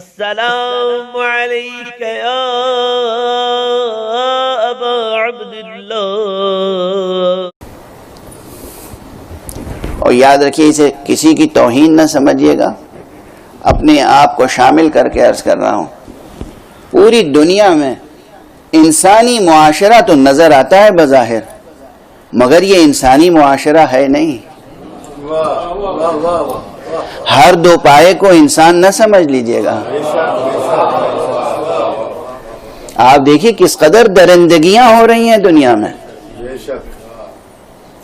السلام علیک یا ابا عبداللہ. اور یاد رکھیے اسے کسی کی توہین نہ سمجھیے گا، اپنے آپ کو شامل کر کے عرض کر رہا ہوں. پوری دنیا میں انسانی معاشرہ تو نظر آتا ہے بظاہر، مگر یہ انسانی معاشرہ ہے نہیں. ہر دو پائے کو انسان نہ سمجھ لیجئے گا. آپ دیکھیے کس قدر درندگیاں ہو رہی ہیں دنیا میں.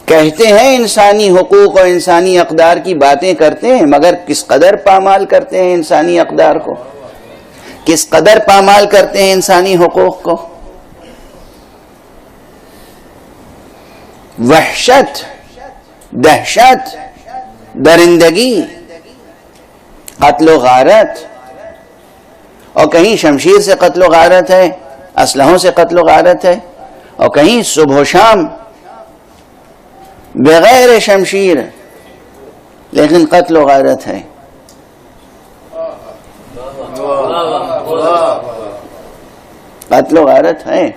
کہتے ہیں انسانی حقوق اور انسانی اقدار کی باتیں کرتے ہیں، مگر کس قدر پامال کرتے ہیں انسانی اقدار کو، کس قدر پامال کرتے ہیں انسانی حقوق کو. وحشت، دہشت، درندگی، قتل و غارت، اور کہیں شمشیر سے قتل و غارت ہے، اسلحوں سے قتل و غارت ہے، اور کہیں صبح و شام بغیر شمشیر لیکن قتل و غارت ہے. قتل و غارت ہے.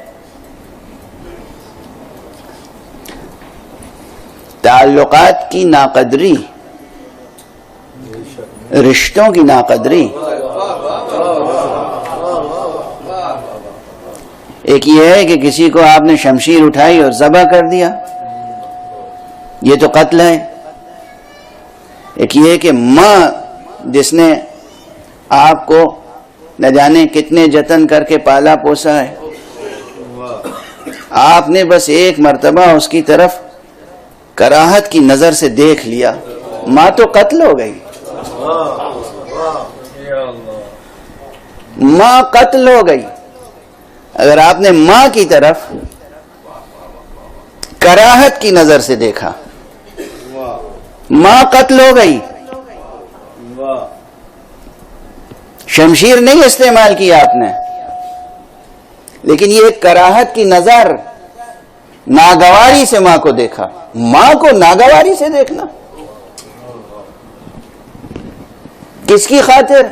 تعلقات کی ناقدری، رشتوں کی ناقدری. ایک یہ ہے کہ کسی کو آپ نے شمشیر اٹھائی اور ذبح کر دیا، یہ تو قتل ہے. ایک یہ ہے کہ ماں جس نے آپ کو نہ جانے کتنے جتن کر کے پالا پوسا ہے، آپ نے بس ایک مرتبہ اس کی طرف کراہت کی نظر سے دیکھ لیا، ماں تو قتل ہو گئی. ماں قتل ہو گئی. اگر آپ نے ماں کی طرف کراہت کی نظر سے دیکھا، ماں قتل ہو گئی. شمشیر نہیں استعمال کیا آپ نے، لیکن یہ ایک کراہت کی نظر، ناگواری سے ماں کو دیکھا. ماں کو ناگواری سے دیکھنا کس کی خاطر؟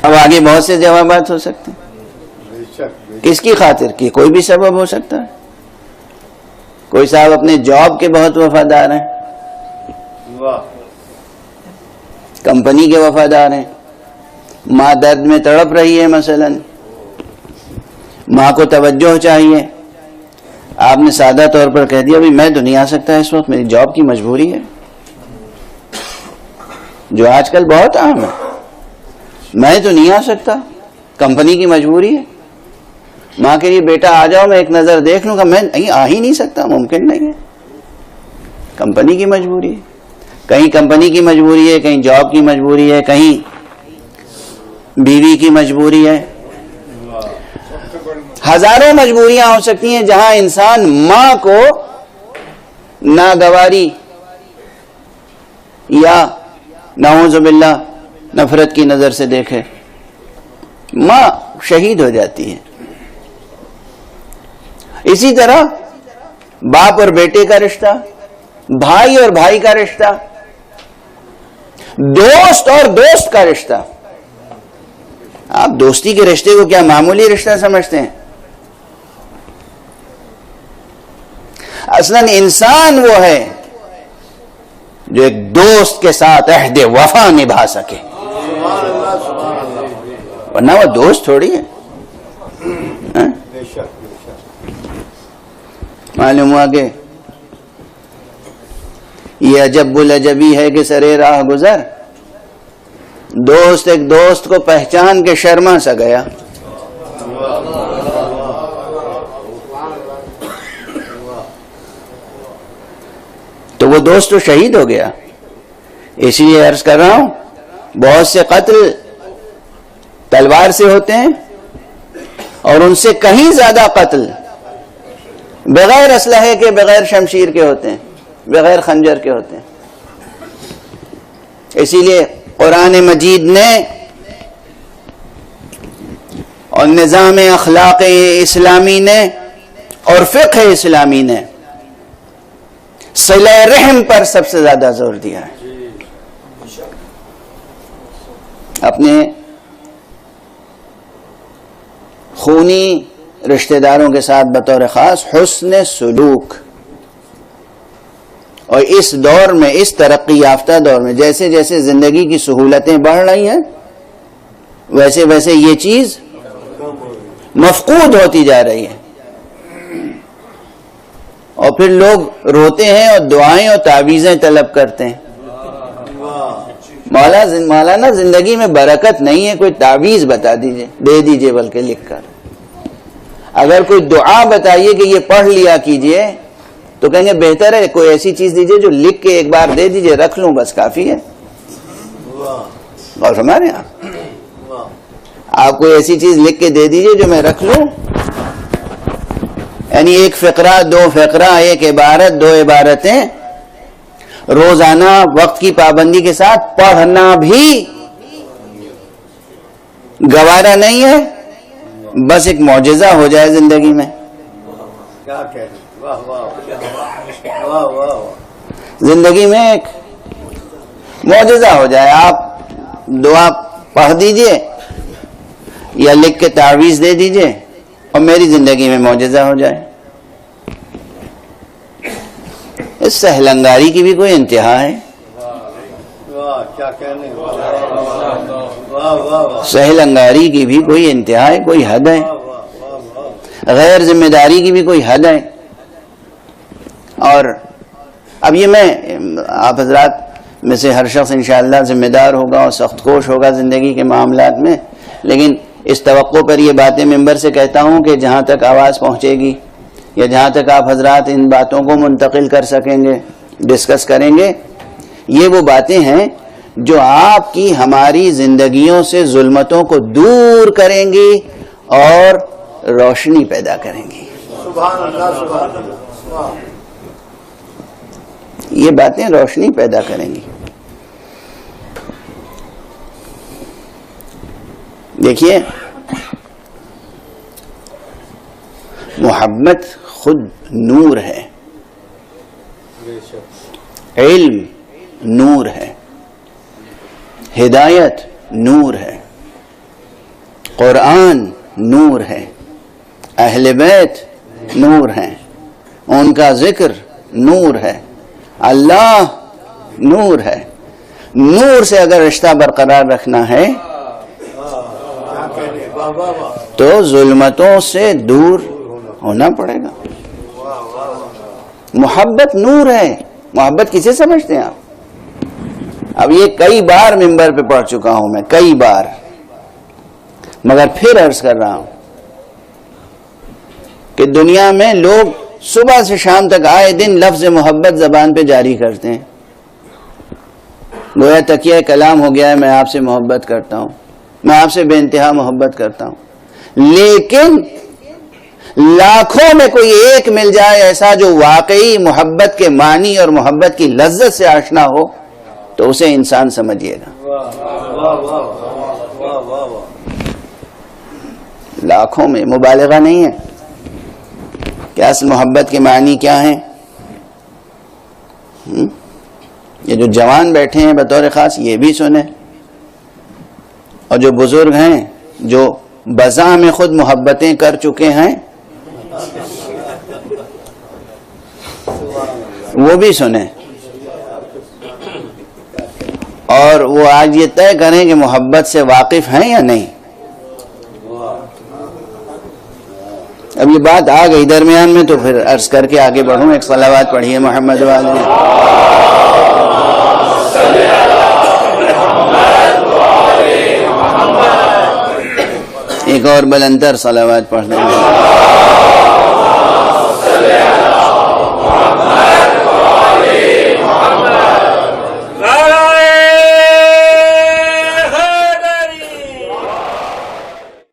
اب آگے بہت سے جوابات ہو سکتے ہیں. کس کی خاطر کی؟ کوئی بھی سبب ہو سکتا ہے. کوئی صاحب اپنے جاب کے بہت وفادار ہیں، کمپنی کے وفادار ہیں. ماں درد میں تڑپ رہی ہے، مثلا ماں کو توجہ چاہیے. آپ نے سادہ طور پر کہہ دیا بھی میں تو نہیں آ سکتا اس وقت، میری جاب کی مجبوری ہے، جو آج کل بہت عام ہے. میں تو نہیں آ سکتا، کمپنی کی مجبوری ہے. ماں کے لیے بیٹا آ جاؤ میں ایک نظر دیکھ لوں گا، میں آ ہی نہیں سکتا، ممکن نہیں ہے، کمپنی کی مجبوری ہے. کہیں کمپنی کی مجبوری ہے، کہیں جاب کی مجبوری ہے، کہیں بیوی کی مجبوری ہے. ہزاروں مجبوریاں ہو سکتی ہیں جہاں انسان ماں کو ناگواری یا نعوذ باللہ نفرت کی نظر سے دیکھے. ماں شہید ہو جاتی ہے. اسی طرح باپ اور بیٹے کا رشتہ، بھائی اور بھائی کا رشتہ، دوست اور دوست کا رشتہ. آپ دوستی کے رشتے کو کیا معمولی رشتہ سمجھتے ہیں؟ اصلاً انسان وہ ہے جو ایک دوست کے ساتھ عہد وفا نبھا سکے، ورنہ وہ دوست تھوڑی ہے. معلوم ہوا کہ یہ عجب العجبی ہے کہ سرے راہ گزر، دوست ایک دوست کو پہچان کے شرما سا گیا. تو وہ دوست تو شہید ہو گیا. اسی لیے عرض کر رہا ہوں بہت سے قتل تلوار سے ہوتے ہیں، اور ان سے کہیں زیادہ قتل بغیر اسلحے کے، بغیر شمشیر کے ہوتے ہیں، بغیر خنجر کے ہوتے ہیں. اسی لیے قرآن مجید نے اور نظام اخلاق اسلامی نے اور فقہ اسلامی نے صلہ رحم پر سب سے زیادہ زور دیا ہے. اپنے خونی رشتہ داروں کے ساتھ بطور خاص حسن سلوک. اور اس دور میں، اس ترقی یافتہ دور میں، جیسے جیسے زندگی کی سہولتیں بڑھ رہی ہیں ویسے ویسے یہ چیز مفقود ہوتی جا رہی ہے. اور پھر لوگ روتے ہیں اور دعائیں اور تعویذیں طلب کرتے ہیں. مولانا زندگی میں برکت نہیں ہے، کوئی تعویذ بتا دیجئے، دے دیجئے بلکہ لکھ کر. اگر کوئی دعا بتائیے کہ یہ پڑھ لیا کیجئے تو کہیں گے بہتر ہے کوئی ایسی چیز دیجئے جو لکھ کے ایک بار دے دیجئے، رکھ لوں بس کافی ہے. اور ہمارے یہاں آپ کوئی ایسی چیز لکھ کے دے دیجئے جو میں رکھ لوں، یعنی ایک فقرہ، دو فقرہ، ایک عبارت، دو عبارتیں روزانہ وقت کی پابندی کے ساتھ پڑھنا بھی گوارا نہیں ہے. بس ایک معجزہ ہو جائے زندگی میں، زندگی میں ایک معجزہ ہو جائے. آپ دعا پڑھ دیجئے یا لکھ کے تعویذ دے دیجئے اور میری زندگی میں معجزہ ہو جائے. اس سہلنگاری کی بھی کوئی انتہا ہے؟ سہلنگاری کی بھی کوئی انتہا ہے، کوئی حد ہے؟ غیر ذمہ داری کی بھی کوئی حد ہے؟ اور اب یہ میں آپ حضرات میں سے ہر شخص انشاءاللہ ذمہ دار ہوگا اور سخت کوش ہوگا زندگی کے معاملات میں، لیکن اس توقع پر یہ باتیں ممبر سے کہتا ہوں کہ جہاں تک آواز پہنچے گی یا جہاں تک آپ حضرات ان باتوں کو منتقل کر سکیں گے، ڈسکس کریں گے، یہ وہ باتیں ہیں جو آپ کی ہماری زندگیوں سے ظلمتوں کو دور کریں گی اور روشنی پیدا کریں گی. سبحان اللہ، سبحان اللہ. یہ باتیں روشنی پیدا کریں گی. دیکھیے، محبت خود نور ہے، علم نور ہے، ہدایت نور ہے، قرآن نور ہے، اہل بیت نور ہیں، ان کا ذکر نور ہے، اللہ نور ہے. نور سے اگر رشتہ برقرار رکھنا ہے تو ظلمتوں سے دور ہونا پڑے گا. محبت نور ہے. محبت کسے سمجھتے ہیں آپ؟ اب یہ کئی بار ممبر پہ پڑھ چکا ہوں میں، کئی بار، مگر پھر عرض کر رہا ہوں کہ دنیا میں لوگ صبح سے شام تک آئے دن لفظ محبت زبان پہ جاری کرتے ہیں. گویا تکیہ کلام ہو گیا ہے، میں آپ سے محبت کرتا ہوں، میں آپ سے بے انتہا محبت کرتا ہوں. لیکن لاکھوں میں کوئی ایک مل جائے ایسا جو واقعی محبت کے معنی اور محبت کی لذت سے آشنا ہو تو اسے انسان سمجھیے گا. لاکھوں میں، مبالغہ نہیں ہے کہ اصل محبت کے معنی کیا ہیں. یہ جو جوان بیٹھے ہیں بطور خاص یہ بھی سنیں، اور جو بزرگ ہیں جو بزا میں خود محبتیں کر چکے ہیں وہ بھی سنیں، اور وہ آج یہ طے کریں کہ محبت سے واقف ہیں یا نہیں. اب یہ بات آ گئی درمیان میں تو پھر عرض کر کے آگے بڑھوں. ایک صلوات پڑھیے محمد والے. ایک اور بلندر صلوات پڑھ دیں.